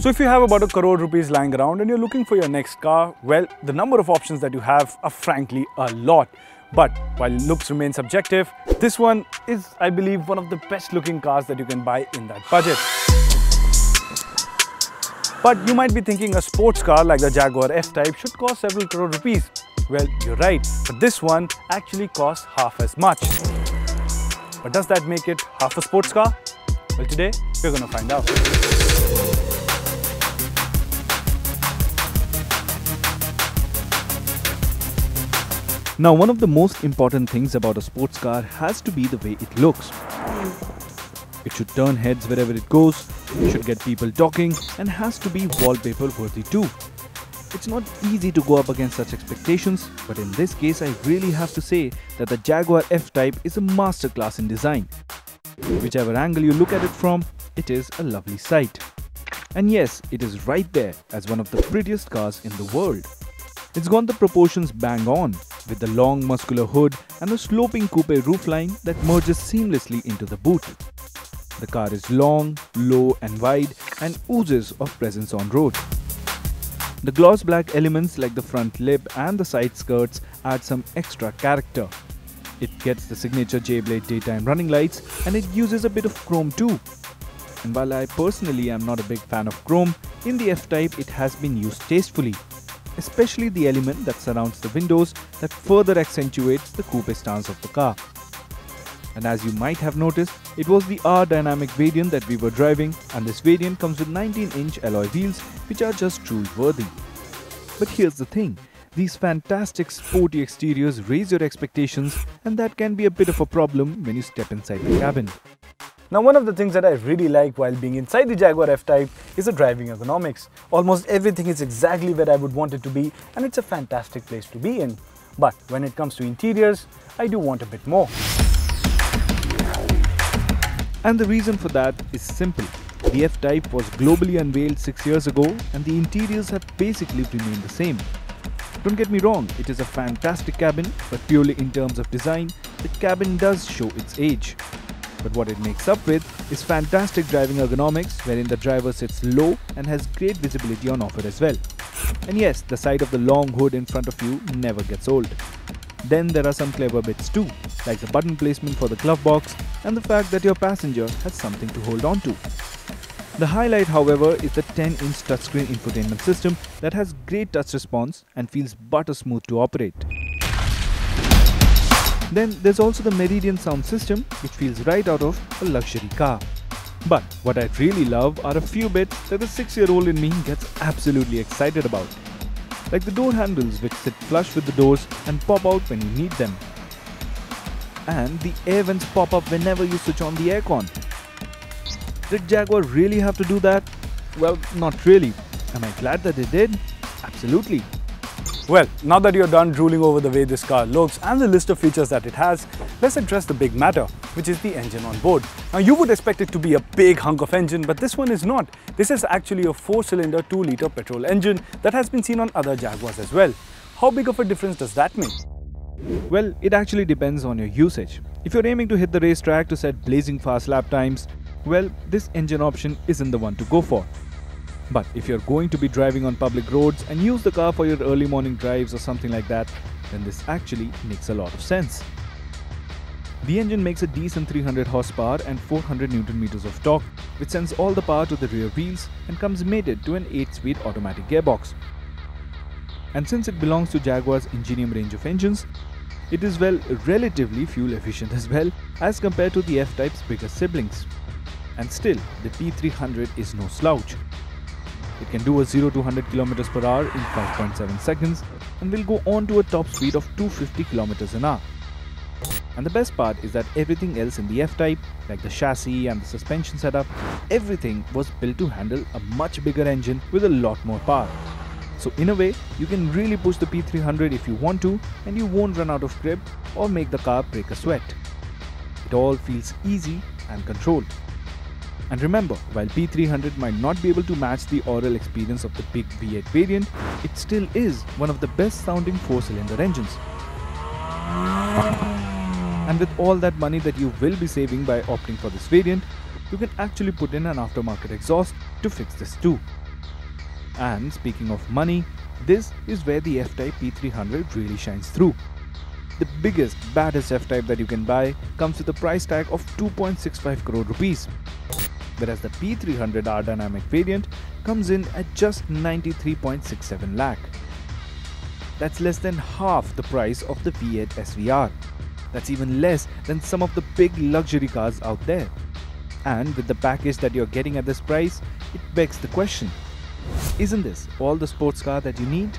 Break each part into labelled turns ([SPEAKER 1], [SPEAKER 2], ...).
[SPEAKER 1] So if you have about ₹1 crore lying around and you're looking for your next car, well, the number of options that you have are frankly a lot. But while looks remain subjective, this one is, I believe, one of the best looking cars that you can buy in that budget. But you might be thinking a sports car like the Jaguar F-Type should cost several crore rupees. Well, you're right, but this one actually costs half as much. But does that make it half a sports car? Well, today we're going to find out. Now, one of the most important things about a sports car has to be the way it looks. It should turn heads wherever it goes, it should get people talking, and has to be wallpaper worthy too. It's not easy to go up against such expectations, but in this case I really have to say that the Jaguar F-Type is a masterclass in design. Whichever angle you look at it from, it is a lovely sight. And yes, it is right there as one of the prettiest cars in the world. It's got the proportions bang on, with the long muscular hood and a sloping coupe roofline that merges seamlessly into the boot. The car is long, low and wide and oozes of presence on road. The gloss black elements like the front lip and the side skirts add some extra character. It gets the signature J-Blade daytime running lights and it uses a bit of chrome too. And while I personally am not a big fan of chrome, in the F-Type it has been used tastefully. Especially the element that surrounds the windows that further accentuates the coupe stance of the car. And as you might have noticed, it was the R Dynamic variant that we were driving, and this variant comes with 19-inch alloy wheels which are just drool worthy. But here's the thing, these fantastic sporty exteriors raise your expectations, and that can be a bit of a problem when you step inside the cabin. Now, one of the things that I really like while being inside the Jaguar F-Type is the driving ergonomics. Almost everything is exactly where I would want it to be, and it's a fantastic place to be in. But when it comes to interiors, I do want a bit more. And the reason for that is simple. The F-Type was globally unveiled 6 years ago, and the interiors have basically remained the same. Don't get me wrong, it is a fantastic cabin, but purely in terms of design, the cabin does show its age. But what it makes up with is fantastic driving ergonomics, wherein the driver sits low and has great visibility on offer as well. And yes, the sight of the long hood in front of you never gets old. Then there are some clever bits too, like the button placement for the glove box and the fact that your passenger has something to hold on to. The highlight, however, is the 10-inch touchscreen infotainment system that has great touch response and feels butter smooth to operate. Then there's also the MERIDIAN sound system, which feels right out of a luxury car. But what I really love are a few bits that the 6-year-old in me gets absolutely excited about. Like the door handles which sit flush with the doors and pop out when you need them. And the air vents pop up whenever you switch on the aircon. Did Jaguar really have to do that? Well, not really. Am I glad that they did? Absolutely. Well, now that you're done drooling over the way this car looks and the list of features that it has, let's address the big matter, which is the engine on board. Now, you would expect it to be a big hunk of engine, but this one is not. This is actually a 4-cylinder 2-litre petrol engine that has been seen on other Jaguars as well. How big of a difference does that make? Well, it actually depends on your usage. If you're aiming to hit the racetrack to set blazing fast lap times, well, this engine option isn't the one to go for. But if you're going to be driving on public roads and use the car for your early morning drives or something like that, then this actually makes a lot of sense. The engine makes a decent 300 horsepower and 400 Newton meters of torque, which sends all the power to the rear wheels and comes mated to an 8-speed automatic gearbox. And since it belongs to Jaguar's Ingenium range of engines, it is relatively fuel efficient as well as compared to the F-Type's bigger siblings. And still, the P300 is no slouch. It can do a 0 to 100 km per hour in 5.7 seconds and will go on to a top speed of 250 km an hour. And the best part is that everything else in the F-Type, like the chassis and the suspension setup, everything was built to handle a much bigger engine with a lot more power. So in a way, you can really push the P300 if you want to, and you won't run out of grip or make the car break a sweat. It all feels easy and controlled. And remember, while P300 might not be able to match the oral experience of the big V8 variant, it still is one of the best sounding 4-cylinder engines. And with all that money that you will be saving by opting for this variant, you can actually put in an aftermarket exhaust to fix this too. And speaking of money, this is where the F-Type P300 really shines through. The biggest, baddest F-Type that you can buy comes with a price tag of 2.65 crore rupees, whereas the P300 R Dynamic variant comes in at just 93.67 lakh. That's less than half the price of the V8 SVR. That's even less than some of the big luxury cars out there. And with the package that you're getting at this price, it begs the question, isn't this all the sports car that you need?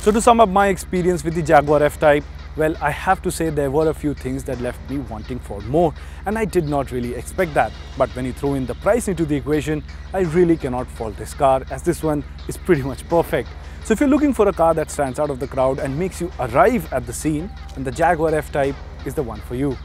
[SPEAKER 2] So to sum up my experience with the Jaguar F-Type, well, I have to say there were a few things that left me wanting for more, and I did not really expect that. But when you throw in the price into the equation, I really cannot fault this car, as this one is pretty much perfect. So if you're looking for a car that stands out of the crowd and makes you arrive at the scene, then the Jaguar F-Type is the one for you.